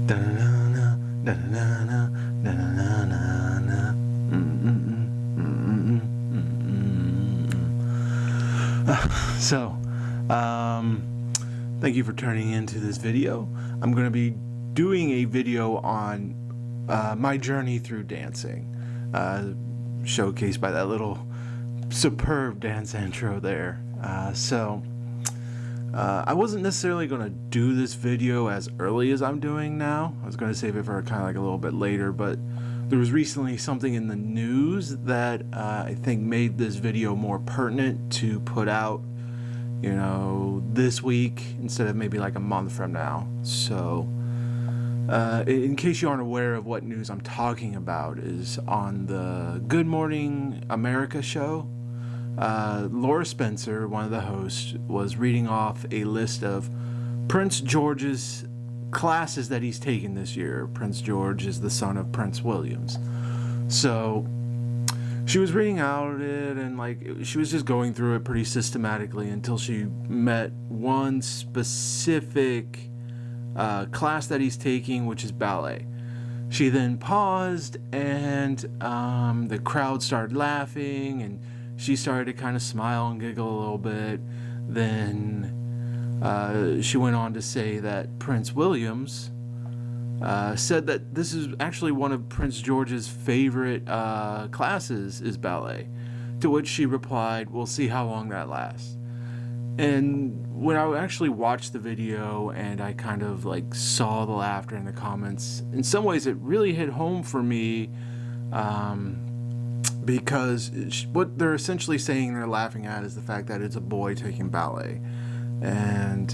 So, thank you for turning into this video. I'm going to be doing a video on my journey through dancing, showcased by that little superb dance intro there. I wasn't necessarily going to do this video as early as I'm doing now. I was going to save it for kind of like a little bit later, but there was recently something in the news that I think made this video more pertinent to put out, you know, this week instead of maybe like a month from now. So in case you aren't aware of what news I'm talking about, is on the Good Morning America show, Laura Spencer, one of the hosts, was reading off a list of Prince George's classes that he's taken this year. Prince George is the son of Prince Williams. So she was reading out it, and like she was just going through it pretty systematically until she met one specific class that he's taking, which is ballet. She then paused, and the crowd started laughing, and she started to kind of smile and giggle a little bit. Then she went on to say that Prince Williams said that this is actually one of Prince George's favorite classes, is ballet. To which she replied, "We'll see how long that lasts." And when I actually watched the video and I kind of like saw the laughter in the comments, in some ways it really hit home for me, because what they're essentially saying, they're laughing at, is the fact that it's a boy taking ballet. And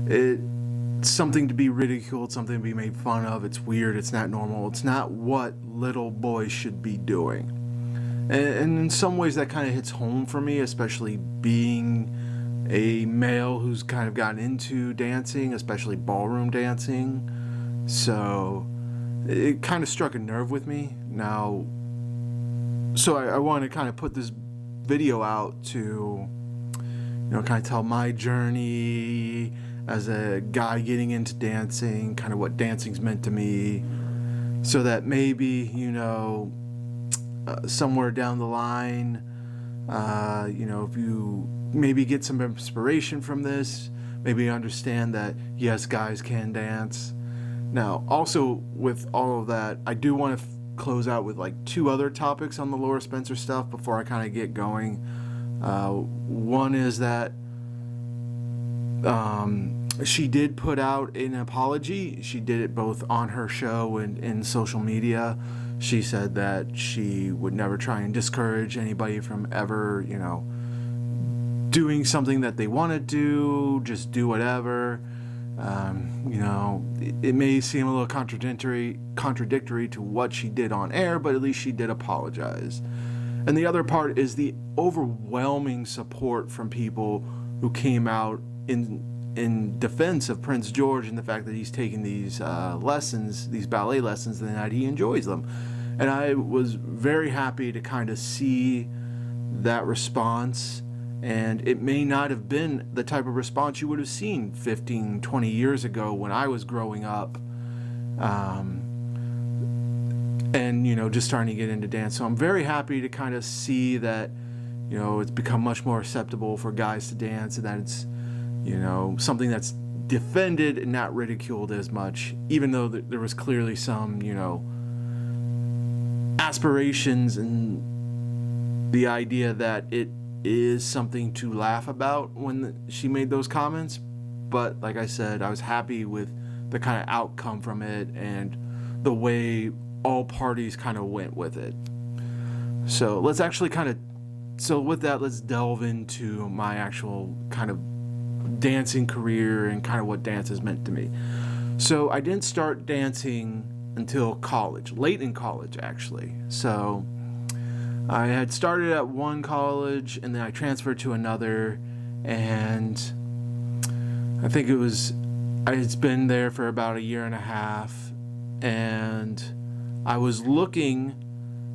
it's something to be ridiculed, something to be made fun of. It's weird, it's not normal, it's not what little boys should be doing. And in some ways that kind of hits home for me, especially being a male who's kind of gotten into dancing, especially ballroom dancing. So it kind of struck a nerve with me. Now, so I want to kind of put this video out to, you know, kind of tell my journey as a guy getting into dancing, kind of what dancing's meant to me, so that maybe, you know, somewhere down the line, you know, if you maybe get some inspiration from this, maybe understand that yes, guys can dance. Now, also with all of that, I do want to close out with like two other topics on the Laura Spencer stuff before I kind of get going. One is that she did put out an apology. She did it both on her show and in social media. She said that she would never try and discourage anybody from ever, you know, doing something that they want to do, just do whatever. You know, it may seem a little contradictory to what she did on air, but at least she did apologize. And the other part is the overwhelming support from people who came out in defense of Prince George and the fact that he's taking these lessons, these ballet lessons, and that he enjoys them. And I was very happy to kind of see that response. And it may not have been the type of response you would have seen 15, 20 years ago when I was growing up, and, you know, just starting to get into dance. So I'm very happy to kind of see that, you know, it's become much more acceptable for guys to dance, and that it's, you know, something that's defended and not ridiculed as much, even though there was clearly some, you know, aspirations and the idea that it is something to laugh about when she made those comments. But like I said, I was happy with the kind of outcome from it and the way all parties kind of went with it. So let's actually with that, let's delve into my actual kind of dancing career and kind of what dance has meant to me. So I didn't start dancing until college, late in college actually. So I had started at one college and then I transferred to another, and I think it's been there for about a year and a half, and I was looking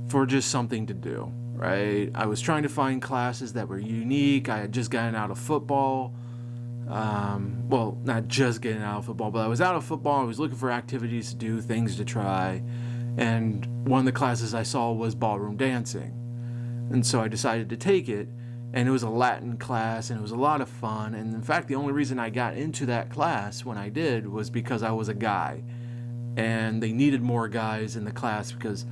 for just something to do, right? I was trying to find classes that were unique. I had just gotten out of football. Well, not just getting out of football, but I was out of football. I was looking for activities to do, things to try. And one of the classes I saw was ballroom dancing. And so I decided to take it. And it was a Latin class, and it was a lot of fun. And in fact, the only reason I got into that class when I did was because I was a guy. And they needed more guys in the class because,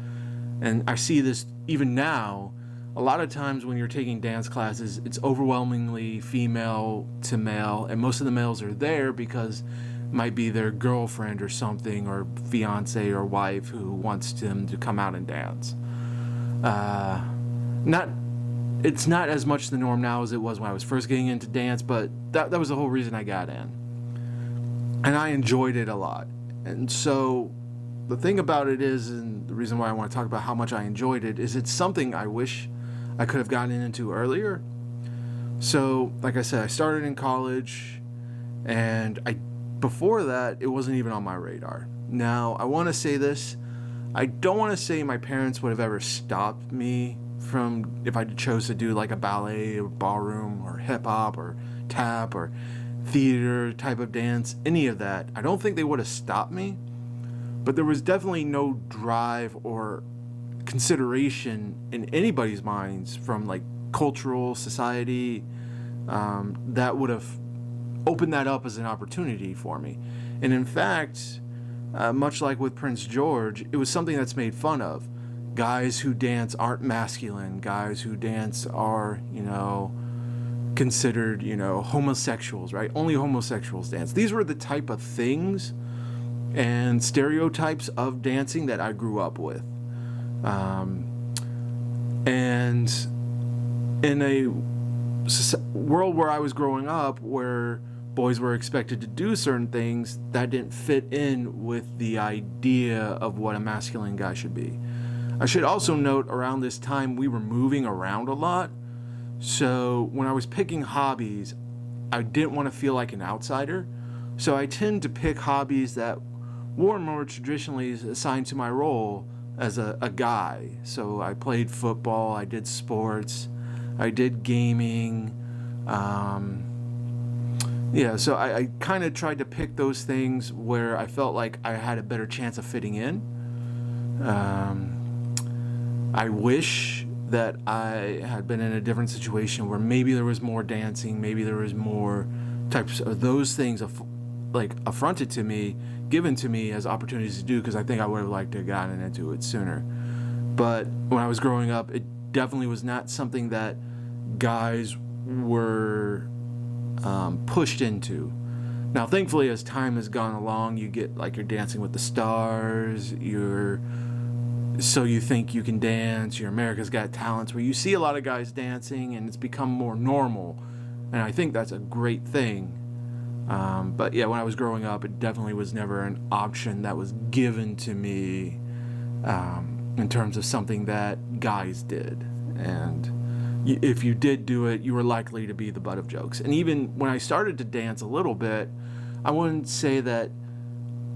and I see this even now, a lot of times when you're taking dance classes, it's overwhelmingly female to male, and most of the males are there because it might be their girlfriend or something, or fiance or wife who wants them to come out and dance. Not, it's not as much the norm now as it was when I was first getting into dance, but that was the whole reason I got in, and I enjoyed it a lot. And so the thing about it is, and the reason why I want to talk about how much I enjoyed it, is it's something I wish I could have gotten into earlier. So, like I said, I started in college, and before that, it wasn't even on my radar. Now, I want to say this. I don't want to say my parents would have ever stopped me from, if I chose to do like a ballet or ballroom or hip hop or tap or theater type of dance, any of that. I don't think they would have stopped me, but there was definitely no drive or consideration in anybody's minds from like cultural society that would have opened that up as an opportunity for me. And in fact, much like with Prince George, it was something that's made fun of. Guys who dance aren't masculine. Guys who dance are, considered, homosexuals, right? Only homosexuals dance. These were the type of things and stereotypes of dancing that I grew up with. And in a world where I was growing up, where boys were expected to do certain things, that didn't fit in with the idea of what a masculine guy should be. I should also note, around this time, we were moving around a lot. So when I was picking hobbies, I didn't want to feel like an outsider. So I tend to pick hobbies that were more traditionally assigned to my role as a guy. So I played football, I did sports, I did gaming. So I kind of tried to pick those things where I felt like I had a better chance of fitting in. I wish that I had been in a different situation where maybe there was more dancing, maybe there was more types of those things affronted to me, given to me as opportunities to do, because I think I would have liked to have gotten into it sooner. But when I was growing up, it definitely was not something that guys were pushed into. Now, thankfully, as time has gone along, you get like you're Dancing with the Stars, So You Think You Can Dance, your America's Got Talents, where you see a lot of guys dancing and it's become more normal. And I think that's a great thing. But yeah, when I was growing up, it definitely was never an option that was given to me in terms of something that guys did. And if you did do it, you were likely to be the butt of jokes. And even when I started to dance a little bit, I wouldn't say that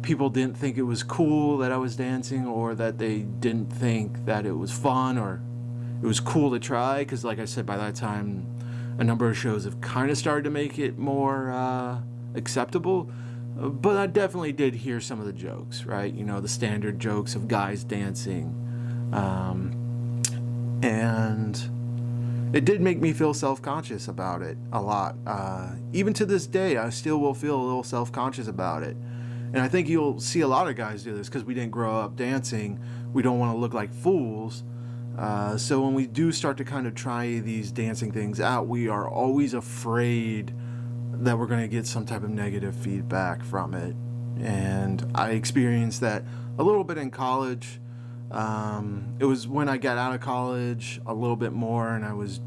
people didn't think it was cool that I was dancing, or that they didn't think that it was fun or it was cool to try, because like I said, by that time a number of shows have kind of started to make it more acceptable. But I definitely did hear some of the jokes, right? The standard jokes of guys dancing. And it did make me feel self-conscious about it a lot. Even to this day, I still will feel a little self-conscious about it. And I think you'll see a lot of guys do this because we didn't grow up dancing. We don't want to look like fools. So when we do start to kind of try these dancing things out, we are always afraid that we're going to get some type of negative feedback from it. And I experienced that a little bit in college. It was when I got out of college a little bit more, and I was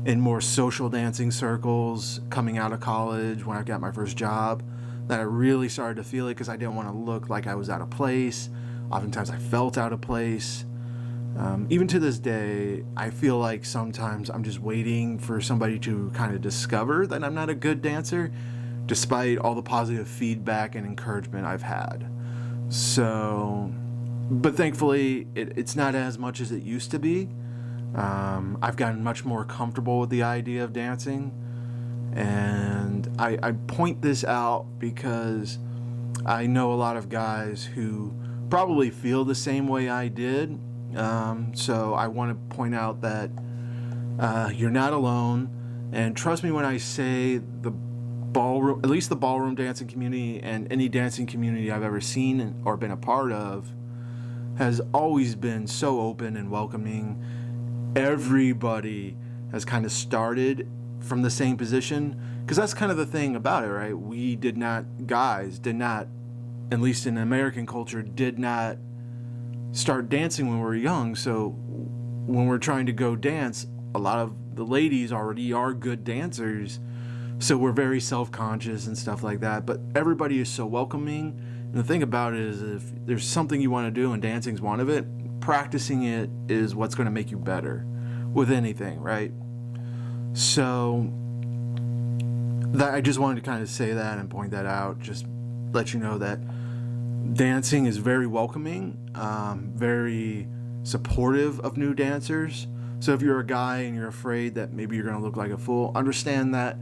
in more social dancing circles coming out of college when I got my first job, that I really started to feel it, because I didn't want to look like I was out of place. Oftentimes I felt out of place. Even to this day, I feel like sometimes I'm just waiting for somebody to kind of discover that I'm not a good dancer, despite all the positive feedback and encouragement I've had. So, but thankfully, it's not as much as it used to be. I've gotten much more comfortable with the idea of dancing. And I point this out because I know a lot of guys who probably feel the same way I did. So I want to point out that you're not alone. And trust me when I say the ballroom, at least the ballroom dancing community and any dancing community I've ever seen or been a part of, has always been so open and welcoming. Everybody has kind of started from the same position, because that's kind of the thing about it, right? Guys did not, at least in American culture, did not start dancing when we were young. So when we're trying to go dance, a lot of the ladies already are good dancers, so we're very self-conscious and stuff like that. But everybody is so welcoming. And the thing about it is, if there's something you want to do and dancing's one of it, practicing it is what's going to make you better with anything, right? So that, I just wanted to kind of say that and point that out, just let you know that dancing is very welcoming, very supportive of new dancers. So if you're a guy and you're afraid that maybe you're going to look like a fool, understand that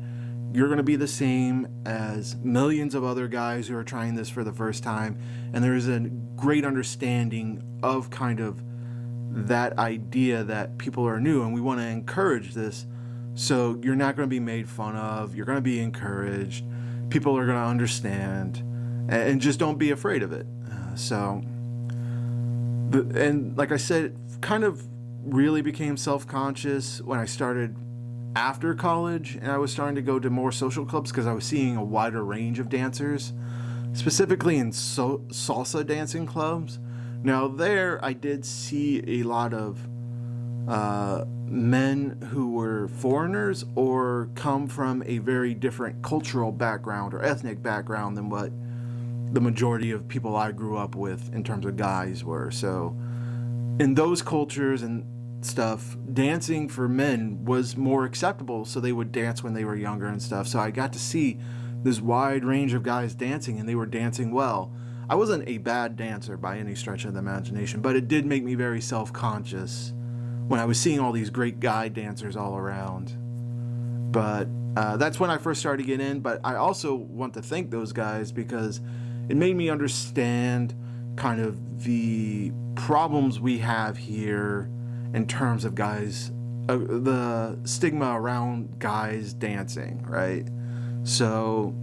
you're going to be the same as millions of other guys who are trying this for the first time. And there is a great understanding of kind of that idea that people are new, and we want to encourage this. So you're not going to be made fun of. You're going to be encouraged. People are going to understand, and just don't be afraid of it. And like I said, it kind of really became self-conscious when I started after college, and I was starting to go to more social clubs because I was seeing a wider range of dancers, specifically in salsa dancing clubs. Now there I did see a lot of men who were foreigners or come from a very different cultural background or ethnic background than what the majority of people I grew up with in terms of guys were. So in those cultures and stuff, dancing for men was more acceptable, so they would dance when they were younger and stuff. So I got to see this wide range of guys dancing, and they were dancing well. I wasn't a bad dancer by any stretch of the imagination, but it did make me very self-conscious when I was seeing all these great guy dancers all around. But that's when I first started to get in. But I also want to thank those guys, because it made me understand kind of the problems we have here in terms of guys, the stigma around guys dancing, right? So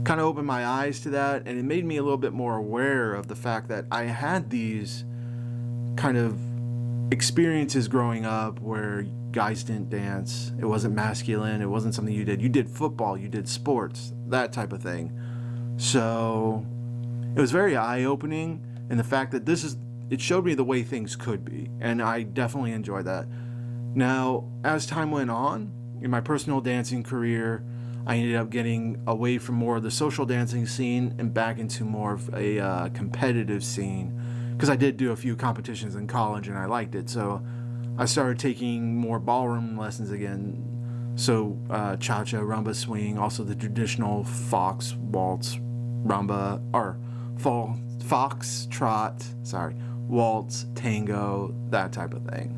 kind of opened my eyes to that, and it made me a little bit more aware of the fact that I had these kind of experiences growing up where guys didn't dance. It wasn't masculine. It wasn't something you did. You did football, you did sports, that type of thing. So it was very eye-opening, and the fact that it showed me the way things could be, and I definitely enjoyed that. Now, as time went on in my personal dancing career, I ended up getting away from more of the social dancing scene and back into more of a competitive scene, because I did do a few competitions in college and I liked it. So I started taking more ballroom lessons again. So cha-cha, rumba, swing, also the traditional fox, waltz, rumba, or fox, trot, waltz, tango, that type of thing.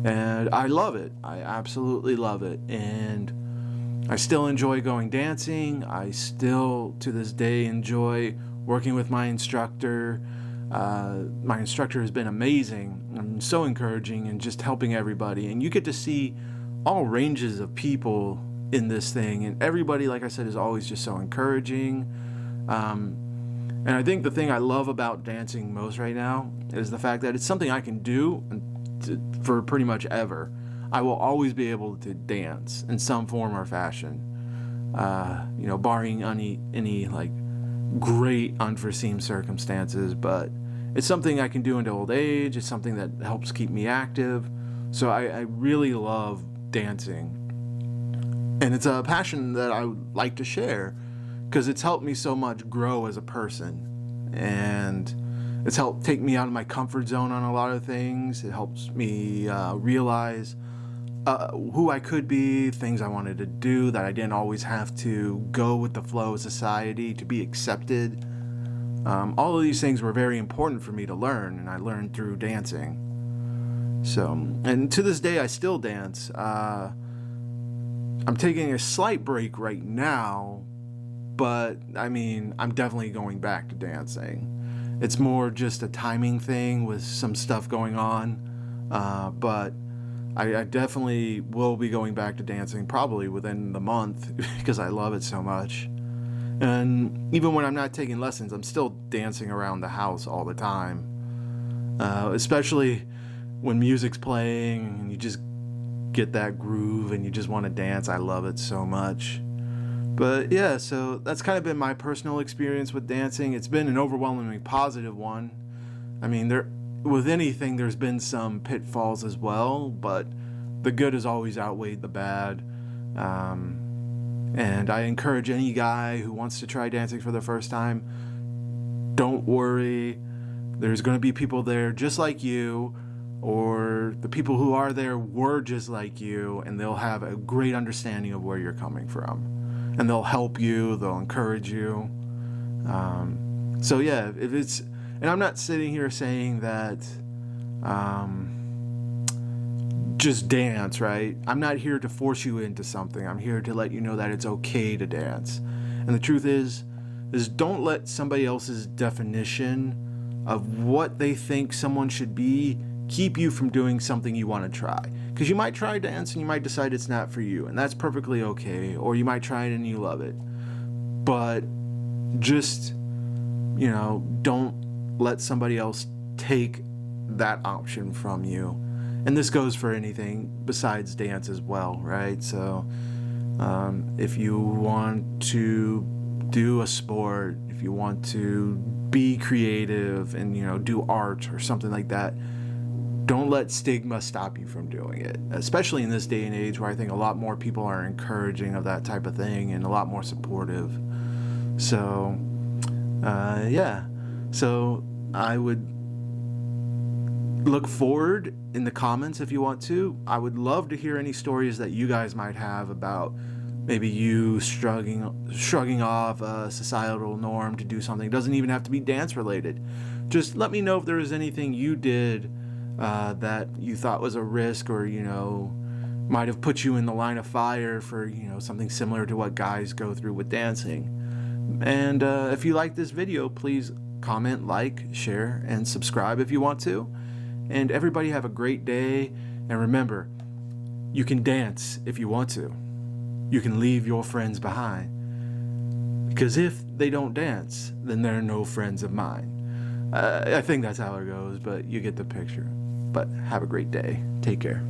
And I love it. I absolutely love it. And I still enjoy going dancing. I still, to this day, enjoy working with my instructor. My instructor has been amazing and so encouraging and just helping everybody. And you get to see all ranges of people in this thing. And everybody, like I said, is always just so encouraging. And I think the thing I love about dancing most right now is the fact that it's something I can do for pretty much ever. I will always be able to dance in some form or fashion, barring any like great unforeseen circumstances. But it's something I can do into old age. It's something that helps keep me active. So I really love dancing, and it's a passion that I would like to share, because it's helped me so much grow as a person, and it's helped take me out of my comfort zone on a lot of things. It helps me realize who I could be, things I wanted to do, that I didn't always have to go with the flow of society to be accepted. All of these things were very important for me to learn, and I learned through dancing. So, and to this day, I still dance. I'm taking a slight break right now, but I mean, I'm definitely going back to dancing. It's more just a timing thing with some stuff going on, but I definitely will be going back to dancing probably within the month because I love it so much. And even when I'm not taking lessons, I'm still dancing around the house all the time, especially when music's playing and you just get that groove and you just want to dance. I love it so much. But yeah, so that's kind of been my personal experience with dancing. It's been an overwhelmingly positive one. I mean, with anything, there's been some pitfalls as well, but the good has always outweighed the bad. And I encourage any guy who wants to try dancing for the first time, don't worry. There's going to be people there just like you, or the people who are there were just like you, and they'll have a great understanding of where you're coming from. And they'll help you, they'll encourage you. So yeah, and I'm not sitting here saying that just dance, right? I'm not here to force you into something. I'm here to let you know that it's okay to dance. And the truth is don't let somebody else's definition of what they think someone should be keep you from doing something you want to try. Because you might try dance and you might decide it's not for you, and that's perfectly okay. Or you might try it and you love it. But just, don't let somebody else take that option from you. And this goes for anything besides dance as well, right? So if you want to do a sport, if you want to be creative and, do art or something like that, don't let stigma stop you from doing it, especially in this day and age where I think a lot more people are encouraging of that type of thing and a lot more supportive. So, yeah. So I would look forward in the comments if you want to. I would love to hear any stories that you guys might have about maybe you shrugging off a societal norm to do something. It doesn't even have to be dance related. Just let me know if there was anything you did that you thought was a risk, or might have put you in the line of fire for something similar to what guys go through with dancing. And if you like this video, please comment, like, share, and subscribe if you want to. And everybody have a great day. And remember, you can dance if you want to. You can leave your friends behind. Because if they don't dance, then they're no friends of mine. I think that's how it goes, but you get the picture. But have a great day. Take care.